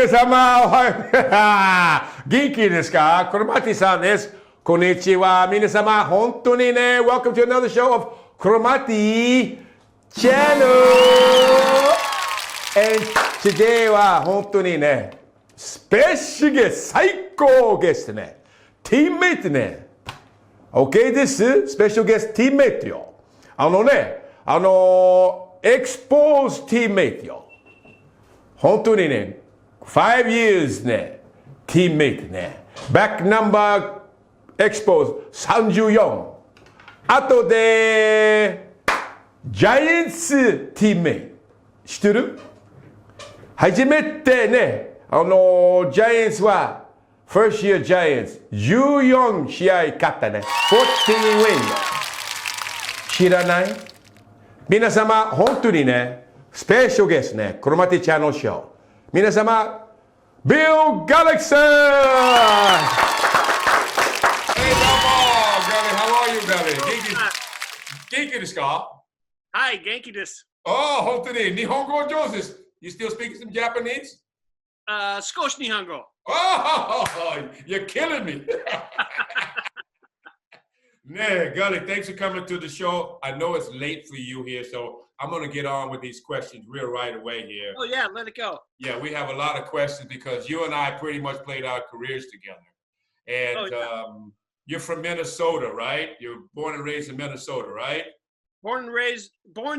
皆様、おはよう。元気ですか？クロマティさんです。こんにちは。皆様、本当にね、Welcome to another show of クロマティチャンネル。And today は本当にね、スペシャルゲスト、最高ゲストね、ティームメイトね。OK です。スペシャルゲスト、ティームメイトよ。エクスポスティームメイトよ。本当にね、5 years ね、ティームメイトね。バックナンバーエクスポス34。あとで、ジャイアンツティームメイト。知ってる？初めてね、ジャイアンツは、First year ジャイアンツ、14試合勝ったね。14 win よ。知らない？皆様、本当にね、スペシャルゲストね、クロマティチャンネルショー。皆様、Bill Gullickson! Hey, どうも、Gully, how are you, Gully? 元気ですか？はい、元気です。本当に、日本語上手です。You still speak some Japanese? 少し日本語。You're killing me. Nah, Gully, thanks for coming to the show. I know it's late for you here, so I'm going to get on with these questions real right away here. Oh, yeah, let it go. Yeah, we have a lot of questions because you and I pretty much played our careers together. And you're from Minnesota, right? You're born and raised in Minnesota, right? Born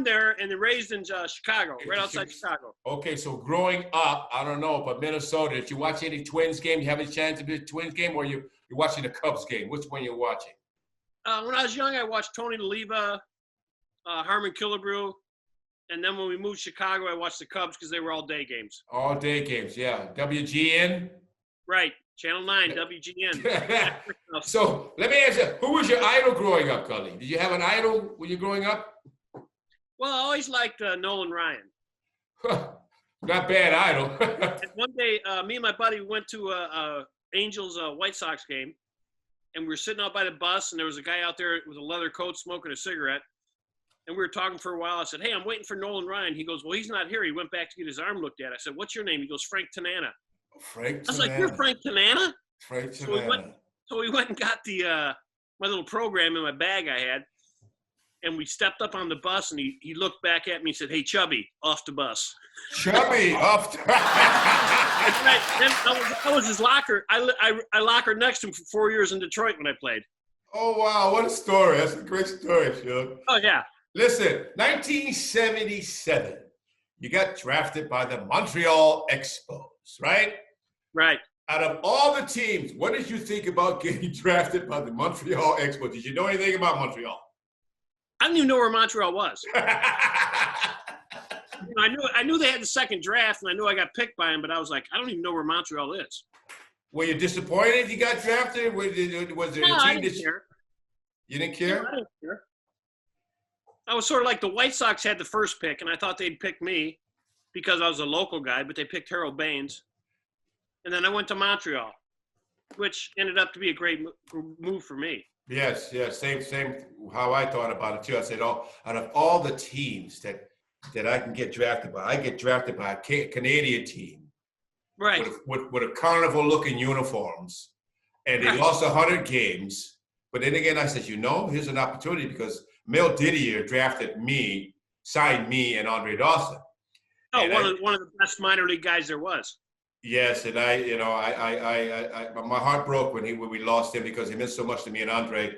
there and then raised in Chicago, right outside Chicago. Okay, so growing up, I don't know, but Minnesota, did you watch any Twins game? You have a chance to be a Twins game, or you're watching the Cubs game? Which one you're watching? When I was young, I watched Tony DeLeva, Harmon Killebrew, and then when we moved to Chicago, I watched the Cubs because they were all day games. All day games, yeah. WGN? Right, Channel 9, WGN. So let me ask you, who was your idol growing up, Gully? Did you have an idol when you were growing up? Well, I always liked Nolan Ryan. Not bad idol. And one day, me and my buddy went to a Angels White Sox game. And we were sitting out by the bus, and there was a guy out there with a leather coat smoking a cigarette. And we were talking for a while. I said, hey, I'm waiting for Nolan Ryan. He goes, well, he's not here. He went back to get his arm looked at. I said, what's your name? He goes, Frank Tanana. Frank Tanana. I was like, you're Frank Tanana? Frank Tanana. So we went and got my little program in my bag I had. And we stepped up on the bus, and he looked back at me and said, hey, Chubby, off the bus. Chubby, off the I was his locker. I lockered next to him for 4 years in Detroit when I played. Oh, wow. What a story. That's a great story, Shug. Oh, yeah. Listen, 1977, you got drafted by the Montreal Expos, right? Right. Out of all the teams, what did you think about getting drafted by the Montreal Expos? Did you know anything about Montreal? I didn't even know where Montreal was. I knew they had the second draft, and I knew I got picked by him, but I was like, I don't even know where Montreal is. Were you disappointed you got drafted? Was there a team I didn't care. You didn't care? No, I didn't care. I was sort of like the White Sox had the first pick, and I thought they'd pick me because I was a local guy, but they picked Harold Baines. And then I went to Montreal, which ended up to be a great move for me. Yes, same how I thought about it too. I said, out of all the teams that I can get drafted by, I get drafted by a Canadian team, right? With a carnival-looking uniforms, and they lost 100 games. But then again, I said, here's an opportunity because Mel Didier drafted me, signed me, and Andre Dawson. Oh, and one of the best minor league guys there was. Yes, and my heart broke when we lost him because he meant so much to me and Andre,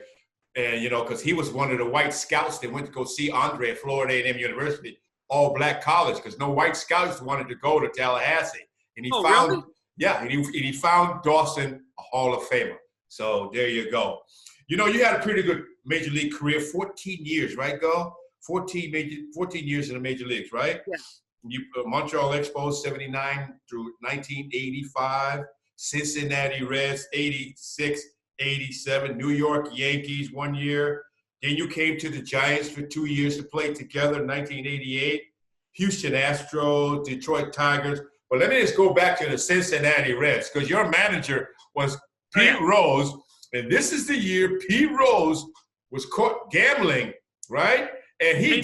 and because he was one of the white scouts that went to go see Andre at Florida A&M University, all black college, because no white scouts wanted to go to Tallahassee, and he found really? Yeah, and he found Dawson a Hall of Famer. So there you go. You had a pretty good major league career, 14 years, right, Go? 14 years in the major leagues, right? Yeah. You Montreal Expos 79 through 1985, Cincinnati Reds 86, 87, New York Yankees 1 year. Then you came to the Giants for 2 years to play together in 1988, Houston Astros, Detroit Tigers. But let me just go back to the Cincinnati Reds because your manager was Pete Rose, and this is the year Pete Rose was caught gambling, right? And he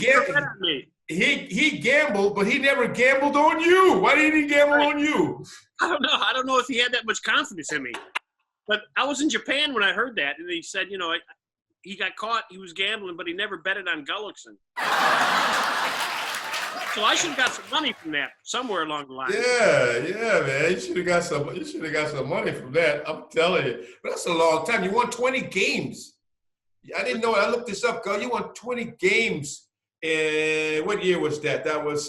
gambled, but he never gambled on you. Why didn't he gamble on you? I don't know. I don't know if he had that much confidence in me. But I was in Japan when I heard that, and he said, he got caught. He was gambling, but he never betted on Gullickson. So I should have got some money from that somewhere along the line. Yeah, man. You should have got some money from that. I'm telling you. But that's a long time. You won 20 games. I didn't know. I looked this up, girl. You won 20 games. And what year was that? That was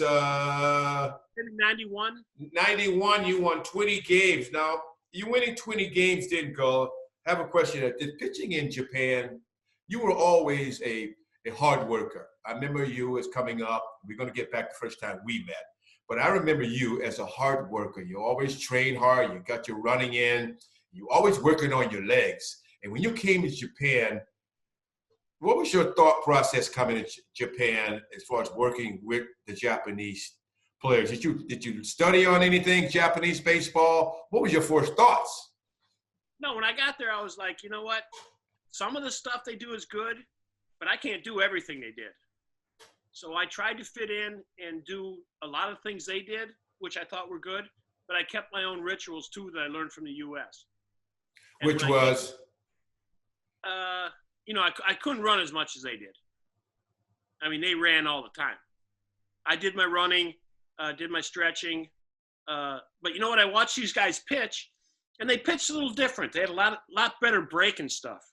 91. 91. You won 20 games. Now, you winning 20 games didn't go. I have a question. Did pitching in Japan, you were always a hard worker. I remember you as coming up. We're going to get back the first time we met. But I remember you as a hard worker. You always train hard. You got your running in. You always working on your legs. And when you came to Japan, what was your thought process coming to Japan as far as working with the Japanese players? Did you study on anything, Japanese baseball? What was your first thoughts? No, when I got there, I was like, you know what? Some of the stuff they do is good, but I can't do everything they did. So I tried to fit in and do a lot of things they did, which I thought were good, but I kept my own rituals too that I learned from the U.S. And which was? I couldn't run as much as they did. I mean, they ran all the time. I did my running, did my stretching. But you know what? I watched these guys pitch, and they pitched a little different. They had a lot better breaking stuff.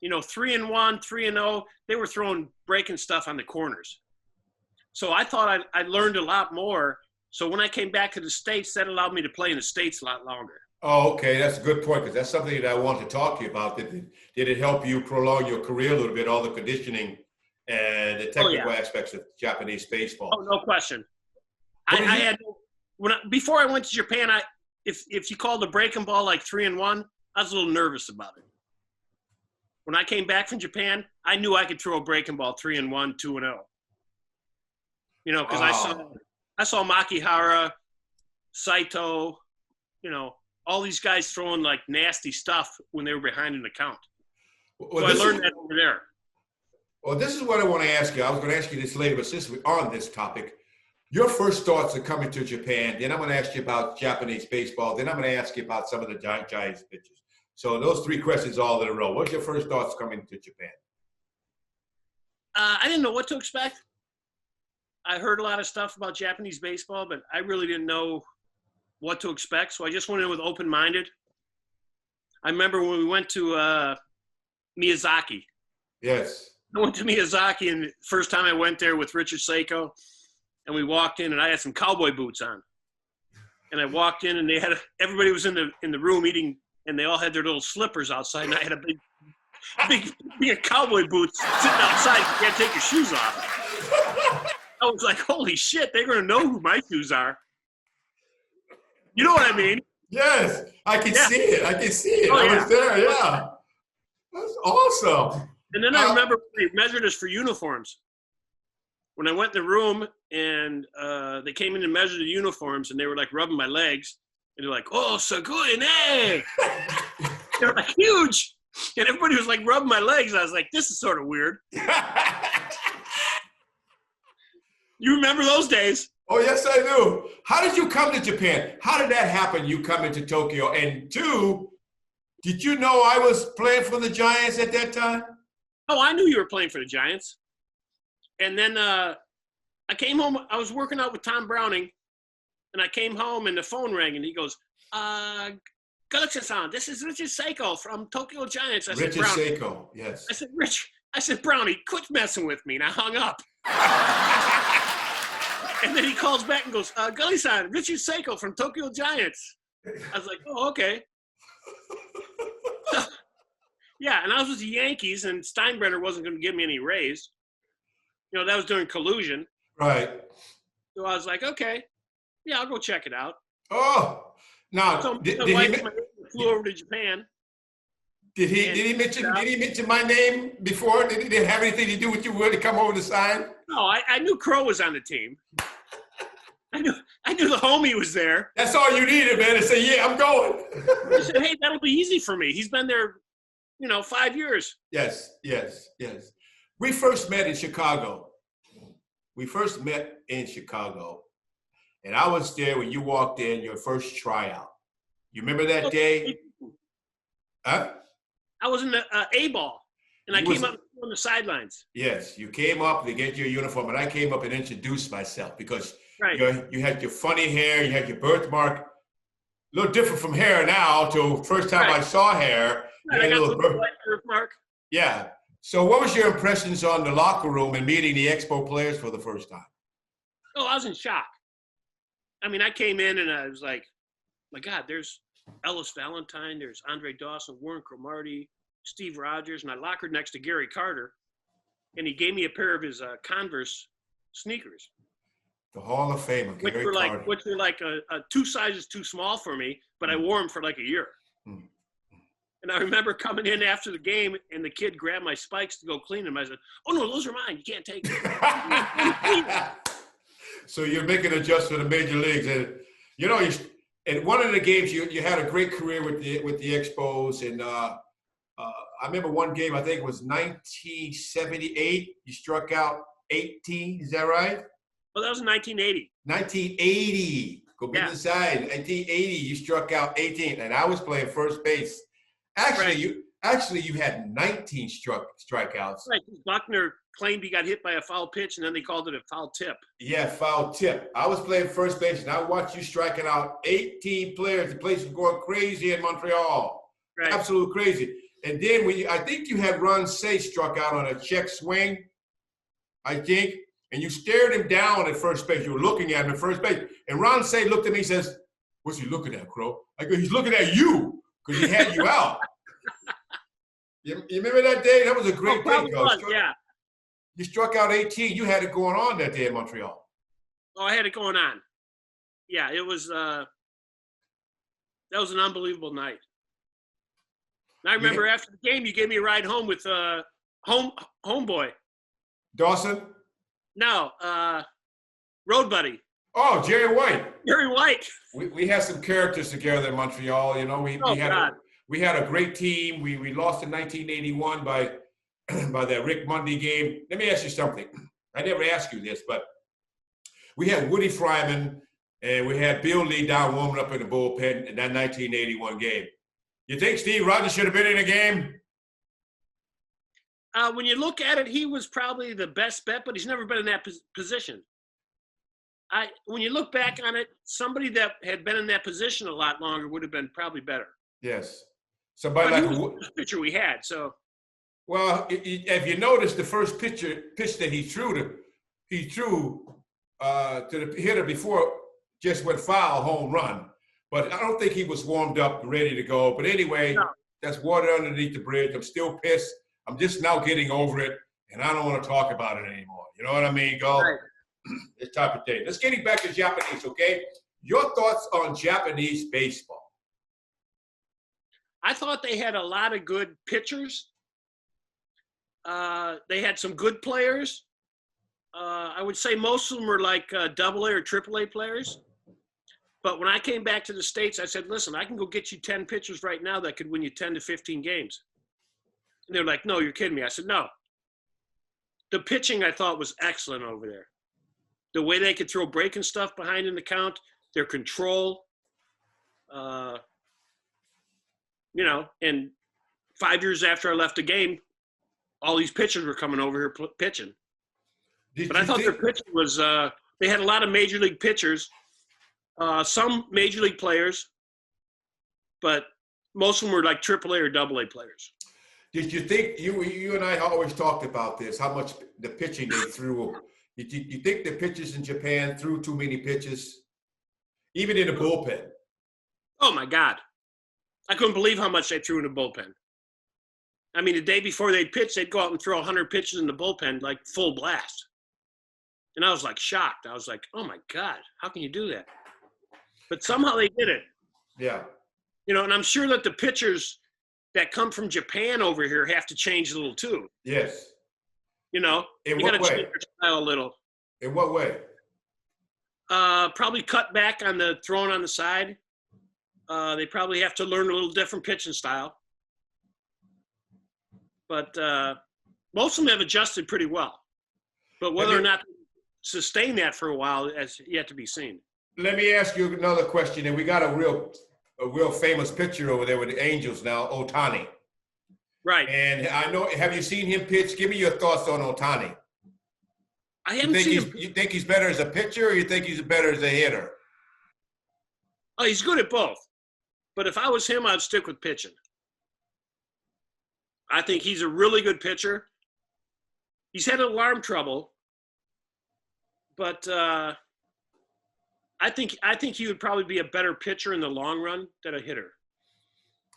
3-1, 3-0, they were throwing breaking stuff on the corners. So I thought I learned a lot more. So when I came back to the States, that allowed me to play in the States a lot longer. Oh, okay. That's a good point, because that's something that I want to talk to you about. Did it help you prolong your career a little bit, all the conditioning and the technical aspects of Japanese baseball? Oh, no question. Before I went to Japan, if you called the breaking ball like 3-1, I was a little nervous about it. When I came back from Japan, I knew I could throw a breaking ball 3-1, 2-0. Because I saw Makihara, Saito, all these guys throwing like nasty stuff when they were behind in the count. So I learned that over there. Well, this is what I want to ask you. I was going to ask you this later, but since we're on this topic, your first thoughts of coming to Japan, then I'm going to ask you about Japanese baseball, then I'm going to ask you about some of the Giants pitchers. So those three questions all in a row. What's your first thoughts coming to Japan? I didn't know what to expect. I heard a lot of stuff about Japanese baseball, but I really didn't know what to expect. So I just went in with open-minded. I remember when we went to Miyazaki. Yes. I went to Miyazaki, and the first time I went there with Richard Seiko, and we walked in, and I had some cowboy boots on. And I walked in, and everybody was in the room eating, and they all had their little slippers outside, and I had a big cowboy boots sitting outside. You can't take your shoes off. I was like, holy shit, they're going to know who my shoes are. You know what I mean? Yes, I can see it. I can see it. Oh, I was there, yeah. That's awesome. And then I remember they measured us for uniforms. When I went in the room, and they came in to measure the uniforms, and they were like rubbing my legs. And they're like, oh, Sagui, ne! They're like huge. And everybody was like rubbing my legs. I was like, this is sort of weird. You remember those days? Oh, yes, I do. How did you come to Japan? How did that happen, you coming to Tokyo? And two, did you know I was playing for the Giants at that time? Oh, I knew you were playing for the Giants. And then I came home. I was working out with Tom Browning. And I came home, and the phone rang, and he goes, Gullickson-san, this is Richard Seiko from Tokyo Giants. I said, Richard Seiko, yes. I said, Brownie, quit messing with me. And I hung up. And then he calls back and goes, Gully-san, Richard Seiko from Tokyo Giants. I was like, oh, okay. Yeah, and I was with the Yankees, and Steinbrenner wasn't going to give me any raise. That was during collusion. Right. So I was like, okay. Yeah, I'll go check it out. Oh, now So my wife flew over to Japan. Did he mention my name before? Did it have anything to do with you willing to come over to sign? No, I knew Crow was on the team. I knew the homie was there. That's all you needed, man, to say, yeah, I'm going. I said, hey, that'll be easy for me. He's been there, 5 years. Yes. We first met in Chicago. And I was there when you walked in, your first tryout. You remember that day? Huh? I was in the A-ball, and I came up on the sidelines. Yes, you came up to get your uniform, and I came up and introduced myself because Right. you had your funny hair, you had your birthmark. A little different from hair now till first time I saw hair. Right, I got a little white birthmark. Yeah. So what was your impressions on the locker room and meeting the Expo players for the first time? Oh, I was in shock. I mean, I came in and I was like, my God, there's Ellis Valentine, there's Andre Dawson, Warren Cromartie, Steve Rogers, and I lockered next to Gary Carter, and he gave me a pair of his Converse sneakers. The Hall of Famer, Gary Carter. Which were like a 2 sizes too small for me, but I wore them for like a year. Mm. And I remember coming in after the game, and the kid grabbed my spikes to go clean them. I said, "Oh no, those are mine. You can't take them." So you're making adjustments for the major leagues, and you know, in one of the games you had a great career with the Expos, and I remember one game, I think it was 1978. You struck out 18. Is that right? Well, that was in 1980. 1980. Go big inside. 1980. You struck out 18, and I was playing first base. Actually, you had 19 strikeouts. Right. Buckner claimed he got hit by a foul pitch, and then they called it a foul tip. Yeah, foul tip. I was playing first base, and I watched you striking out 18 players. The place was going crazy in Montreal. Right. Absolute crazy. And then I think you had Ron Say struck out on a check swing, I think, and you stared him down at first base. You were looking at him at first base. And Ron Say looked at me and says, "What's he looking at, Crow?" I go, "He's looking at you because he had you out." You remember that day? That was a great day, Coach. Yeah. You struck out 18. You had it going on that day in Montreal. Oh, I had it going on. Yeah, it was that was an unbelievable night. And I remember after the game, you gave me a ride home with homeboy. Dawson? No, road buddy. Oh, Jerry White. Jerry White. We had some characters together in Montreal. You know, we had a great team. We lost in 1981 by that Rick Mundy game. Let me ask you something. I never asked you this, but we had Woody Fryman and we had Bill Lee down warming up in the bullpen in that 1981 game. You think Steve Rogers should have been in the game? When you look at it, he was probably the best bet, but he's never been in that position. When you look back on it, somebody that had been in that position a lot longer would have been probably better. Yes. Somebody like he was the first pitcher we had, so. Well, if you notice, the first pitch that he threw to the hitter before just went foul, home run. But I don't think he was warmed up, ready to go. But anyway, That's water underneath the bridge. I'm still pissed. I'm just now getting over it, and I don't want to talk about it anymore. You know what I mean, Go? Right. It's type of day. Let's get back to Japanese, okay? Your thoughts on Japanese baseball? I thought they had a lot of good pitchers. They had some good players. I would say most of them were like AA or AAA players. But when I came back to the States, I said, listen, I can go get you 10 pitchers right now that could win you 10 to 15 games. And they're like, no, you're kidding me. I said, no. The pitching I thought was excellent over there. The way they could throw breaking stuff behind in the count, their control, and 5 years after I left the game, all these pitchers were coming over here pitching. But I thought their pitching was they had a lot of major league pitchers, some major league players, but most of them were like AAA or AA players. Did you think, you and I always talked about this, how much the pitching they threw? You think the pitchers in Japan threw too many pitches, even in the bullpen? Oh, my God. I couldn't believe how much they threw in the bullpen. I mean, the day before they'd pitch, they'd go out and throw 100 pitches in the bullpen, like full blast. And I was like shocked. I was like, oh, my God, how can you do that? But somehow they did it. Yeah. And I'm sure that the pitchers that come from Japan over here have to change a little too. Yes. You got to change their style a little. In what way? Probably cut back on the throwing on the side. They probably have to learn a little different pitching style. But most of them have adjusted pretty well. But whether or not sustain that for a while has yet to be seen. Let me ask you another question. And we got a real famous pitcher over there with the Angels now, Ohtani. Right. And I know, have you seen him pitch? Give me your thoughts on Ohtani. I haven't seen him. You think he's better as a pitcher, or you think he's better as a hitter? Oh, he's good at both. But if I was him, I'd stick with pitching. I think he's a really good pitcher. He's had alarm trouble, but I think he would probably be a better pitcher in the long run than a hitter.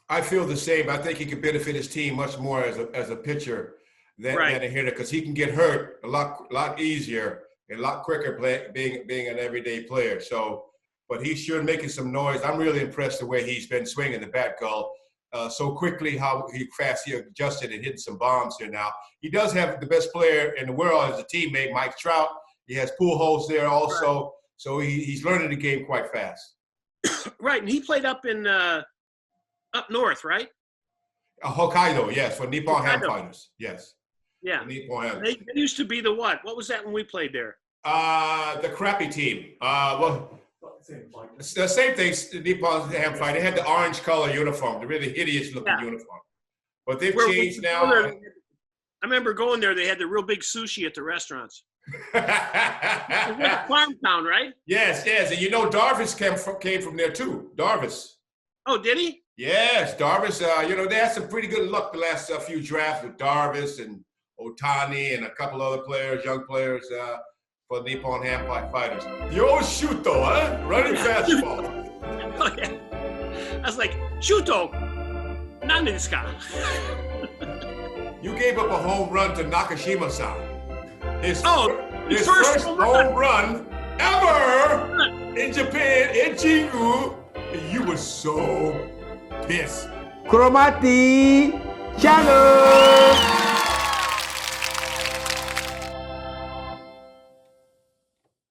I feel the same. I think he could benefit his team much more as a pitcher than a hitter, because he can get hurt a lot easier and a lot quicker being an everyday player. So, but he's sure making some noise. I'm really impressed the way he's been swinging the bat, Gull, so quickly, how fast he adjusted and hitting some bombs here now. He does have the best player in the world as a teammate, Mike Trout. He has Pujols there also. Right. So he's learning the game quite fast. Right, and he played up in up north, right? Hokkaido, yes, for Nippon Ham Fighters, yes. Yeah. Nippon Ham. They used to be the what? What was that when we played there? The crappy team. It's the same thing, Nippon Ham Fight. They had the orange color uniform, the really hideous looking uniform. But they've changed now. I remember going there. They had the real big sushi at the restaurants. It was like farm town, right? Yes. And you know Darvish came from there too. Darvish. Oh, did he? Yes, Darvish. They had some pretty good luck the last few drafts with Darvish and Ohtani and a couple other players, young players for Nippon Ham Fighters. Yo, Shuto, huh? Running fastball. Oh, yeah. I was like, Shuto, nani desu ka? You gave up a home run to Nakashima-san. His first home run ever in Japan, in Jingu. You were so pissed. Chromati channel.